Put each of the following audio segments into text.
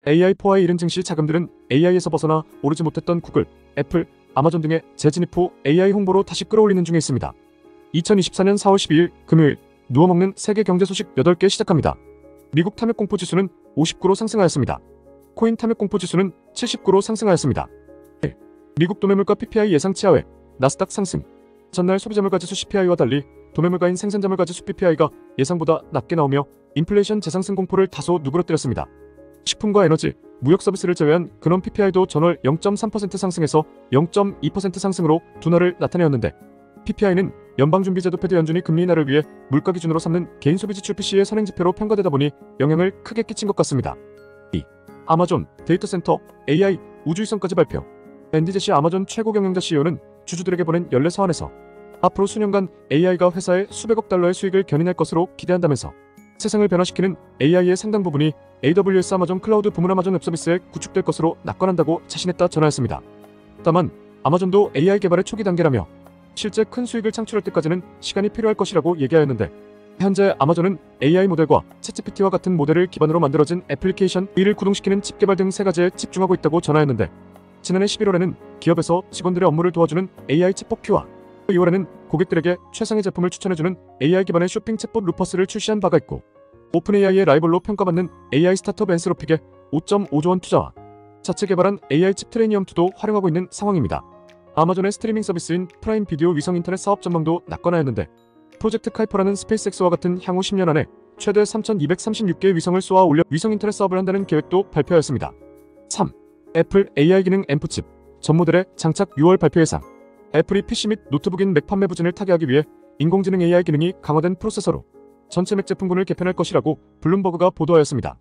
AI4의 이른 증시 자금들은 AI에서 벗어나 오르지 못했던 구글, 애플, 아마존 등의 재진입 후 AI 홍보로 다시 끌어올리는 중에 있습니다. 2024년 4월 12일 금요일 누워먹는 세계 경제 소식 8개 시작합니다. 미국 탐욕공포 지수는 59로 상승하였습니다. 코인 탐욕공포 지수는 79로 상승하였습니다. 미국 도매물가 PPI 예상치 하회, 나스닥 상승. 전날 소비자물가 지수 CPI와 달리 도매물가인 생산자물가 지수 PPI가 예상보다 낮게 나오며 인플레이션 재상승 공포를 다소 누그러뜨렸습니다. 식품과 에너지, 무역 서비스를 제외한 근원 PPI도 전월 0.3% 상승해서 0.2% 상승으로 둔화를 나타내었는데 PPI는 연방준비제도 패드 연준이 금리 인하를 위해 물가 기준으로 삼는 개인소비지출 PC의 선행지표로 평가되다 보니 영향을 크게 끼친 것 같습니다. 2. 아마존, 데이터센터, AI, 우주위성까지 발표. 앤디 제시 아마존 최고 경영자 CEO는 주주들에게 보낸 연례 서한에서 앞으로 수년간 AI가 회사의 수백억 달러의 수익을 견인할 것으로 기대한다면서 세상을 변화시키는 AI의 상당 부분이 AWS 아마존 클라우드 부문 아마존 웹서비스에 구축될 것으로 낙관한다고 자신했다 전하였습니다. 다만 아마존도 AI 개발의 초기 단계라며 실제 큰 수익을 창출할 때까지는 시간이 필요할 것이라고 얘기하였는데 현재 아마존은 AI 모델과 챗GPT와 같은 모델을 기반으로 만들어진 애플리케이션 V를 구동시키는 칩 개발 등 세 가지에 집중하고 있다고 전하였는데 지난해 11월에는 기업에서 직원들의 업무를 도와주는 AI 챗봇 Q와 2월에는 고객들에게 최상의 제품을 추천해주는 AI 기반의 쇼핑 챗봇 루퍼스를 출시한 바가 있고 오픈AI의 라이벌로 평가받는 AI 스타트업 앤스로픽에 5.5조 원 투자와 자체 개발한 AI 칩 트레이니엄2도 활용하고 있는 상황입니다. 아마존의 스트리밍 서비스인 프라임 비디오 위성 인터넷 사업 전망도 낙관하였는데 프로젝트 카이퍼라는 스페이스X와 같은 향후 10년 안에 최대 3,236개의 위성을 쏘아 올려 위성 인터넷 사업을 한다는 계획도 발표하였습니다. 3. 애플 AI 기능 앰프칩 전 모델의 장착 6월 발표 예상. 애플이 PC 및 노트북인 맥 판매 부진을 타개하기 위해 인공지능 AI 기능이 강화된 프로세서로 전체 맥 제품군을 개편할 것이라고 블룸버그가 보도하였습니다.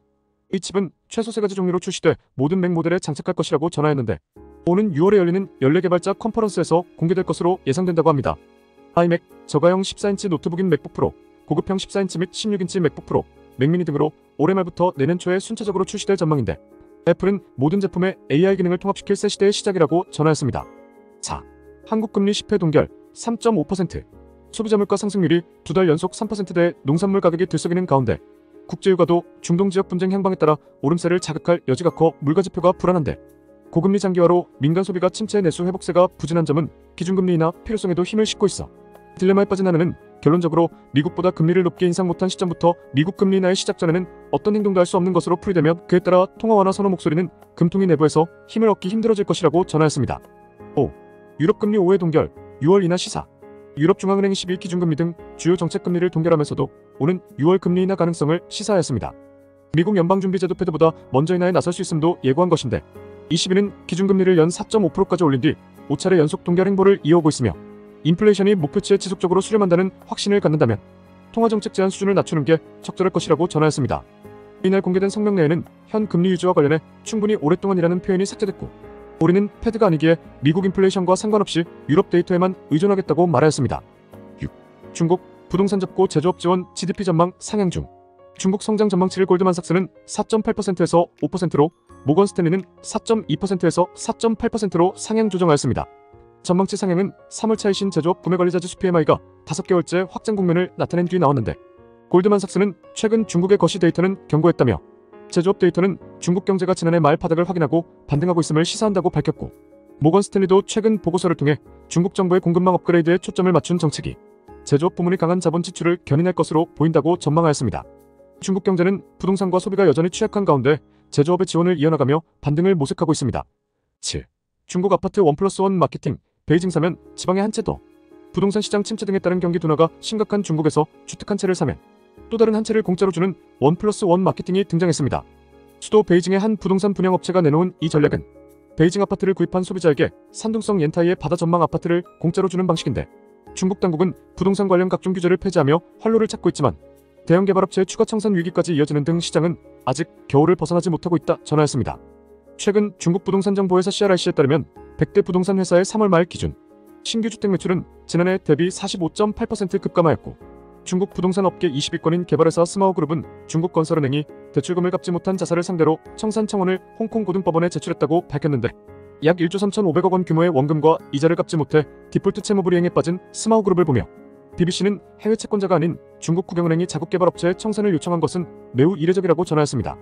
이 칩은 최소 3가지 종류로 출시돼 모든 맥 모델에 장착할 것이라고 전하였는데 오는 6월에 열리는 연례 개발자 컨퍼런스에서 공개될 것으로 예상된다고 합니다. 아이맥, 저가형 14인치 노트북인 맥북 프로, 고급형 14인치 및 16인치 맥북 프로, 맥미니 등으로 올해 말부터 내년 초에 순차적으로 출시될 전망인데 애플은 모든 제품에 AI 기능을 통합시킬 새 시대의 시작이라고 전하였습니다. 4. 한국금리 10회 동결 3.5%. 소비자물가 상승률이 2달 연속 3%대의 농산물 가격이 들썩이는 가운데 국제유가도 중동지역 분쟁 향방에 따라 오름세를 자극할 여지가 커 물가지표가 불안한데 고금리 장기화로 민간 소비가 침체 내수 회복세가 부진한 점은 기준금리 인하 필요성에도 힘을 싣고 있어 딜레마에 빠진 하나는 결론적으로 미국보다 금리를 높게 인상 못한 시점부터 미국 금리 인하의 시작 전에는 어떤 행동도 할 수 없는 것으로 풀이되며 그에 따라 통화 완화 선호 목소리는 금통위 내부에서 힘을 얻기 힘들어질 것이라고 전하였습니다. 5. 유럽 금리 5회 동결 6월 인하 시사. 유럽중앙은행이 12일 기준금리 등 주요 정책금리를 동결하면서도 오는 6월 금리 인하 가능성을 시사하였습니다. 미국 연방준비제도 패드보다 먼저 인하에 나설 수 있음도 예고한 것인데 22는 기준금리를 연 4.5%까지 올린 뒤 5차례 연속 동결 행보를 이어오고 있으며 인플레이션이 목표치에 지속적으로 수렴한다는 확신을 갖는다면 통화정책 제한 수준을 낮추는 게 적절할 것이라고 전하였습니다. 이날 공개된 성명 내에는 현 금리 유지와 관련해 충분히 오랫동안이라는 표현이 삭제됐고 우리는 패드가 아니기에 미국 인플레이션과 상관없이 유럽 데이터에만 의존하겠다고 말하였습니다. 6. 중국 부동산 접고 제조업 지원 GDP 전망 상향 중. 중국 성장 전망치를 골드만삭스는 4.8%에서 5%로 모건 스탠리는 4.2%에서 4.8%로 상향 조정하였습니다. 전망치 상향은 3월 차이신 제조업 구매관리자지수 PMI가 5개월째 확장 국면을 나타낸 뒤 나왔는데 골드만삭스는 최근 중국의 거시 데이터는 견고했다며 제조업 데이터는 중국 경제가 지난해 말 바닥을 확인하고 반등하고 있음을 시사한다고 밝혔고 모건 스탠리도 최근 보고서를 통해 중국 정부의 공급망 업그레이드에 초점을 맞춘 정책이 제조업 부문의 강한 자본 지출을 견인할 것으로 보인다고 전망하였습니다. 중국 경제는 부동산과 소비가 여전히 취약한 가운데 제조업의 지원을 이어나가며 반등을 모색하고 있습니다. 7. 중국 아파트 1+1 마케팅 베이징 사면 지방에 한 채 더. 부동산 시장 침체 등에 따른 경기 둔화가 심각한 중국에서 주택 한 채를 사면 또 다른 한 채를 공짜로 주는 1+1 마케팅이 등장했습니다. 수도 베이징의 한 부동산 분양업체가 내놓은 이 전략은 베이징 아파트를 구입한 소비자에게 산둥성 옌타이의 바다 전망 아파트를 공짜로 주는 방식인데 중국 당국은 부동산 관련 각종 규제를 폐지하며 활로를 찾고 있지만 대형 개발업체의 추가 청산 위기까지 이어지는 등 시장은 아직 겨울을 벗어나지 못하고 있다 전하였습니다. 최근 중국 부동산 정보회사 CRIC에 따르면 100대 부동산 회사의 3월 말 기준 신규 주택 매출은 지난해 대비 45.8% 급감하였고 중국 부동산 업계 20위권인 개발회사 스마오그룹은 중국 건설은행이 대출금을 갚지 못한 자사를 상대로 청산 청원을 홍콩 고등법원에 제출했다고 밝혔는데 약 1조 3,500억 원 규모의 원금과 이자를 갚지 못해 디폴트 채무 불이행에 빠진 스마오그룹을 보며 BBC는 해외 채권자가 아닌 중국 국영은행이 자국 개발업체에 청산을 요청한 것은 매우 이례적이라고 전하였습니다.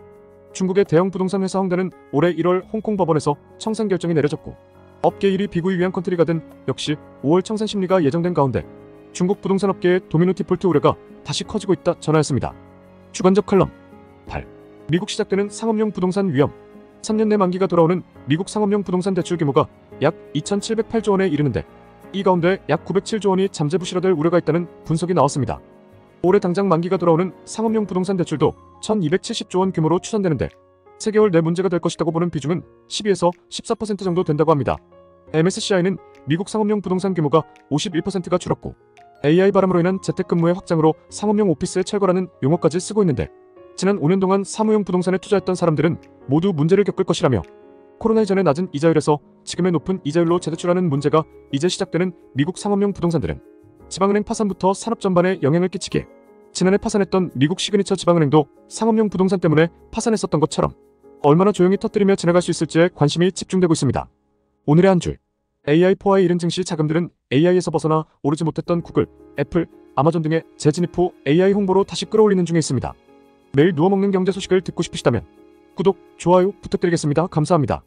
중국의 대형 부동산 회사 헝다는 올해 1월 홍콩 법원에서 청산 결정이 내려졌고, 업계 1위 비구이 위안 컨트리가든 역시 5월 청산 심리가 예정된 가운데 중국 부동산 업계의 도미노 디폴트 우려가 다시 커지고 있다 전하였습니다. 주관적 칼럼 8. 미국 시작되는 상업용 부동산 위험. 3년 내 만기가 돌아오는 미국 상업용 부동산 대출 규모가 약 2,708조 원에 이르는데, 이 가운데 약 907조 원이 잠재 부실화될 우려가 있다는 분석이 나왔습니다. 올해 당장 만기가 돌아오는 상업용 부동산 대출도 1,270조 원 규모로 추산되는데, 3개월 내 문제가 될 것이라고 보는 비중은 12에서 14% 정도 된다고 합니다. MSCI는 미국 상업용 부동산 규모가 51%가 줄었고, AI 바람으로 인한 재택근무의 확장으로 상업용 오피스의 철거라는 용어까지 쓰고 있는데, 지난 5년 동안 사무용 부동산에 투자했던 사람들은 모두 문제를 겪을 것이라며, 코로나 이전의 낮은 이자율에서 지금의 높은 이자율로 재대출하는 문제가 이제 시작되는 미국 상업용 부동산들은 지방은행 파산부터 산업 전반에 영향을 끼치기에, 지난해 파산했던 미국 시그니처 지방은행도 상업용 부동산 때문에 파산했었던 것처럼 얼마나 조용히 터뜨리며 지나갈 수 있을지에 관심이 집중되고 있습니다. 오늘의 한 줄. AI4에 이른 증시 자금들은 AI에서 벗어나 오르지 못했던 구글, 애플, 아마존 등의 재진입 후 AI 홍보로 다시 끌어올리는 중에 있습니다. 매일 누워먹는 경제 소식을 듣고 싶으시다면 구독, 좋아요 부탁드리겠습니다. 감사합니다.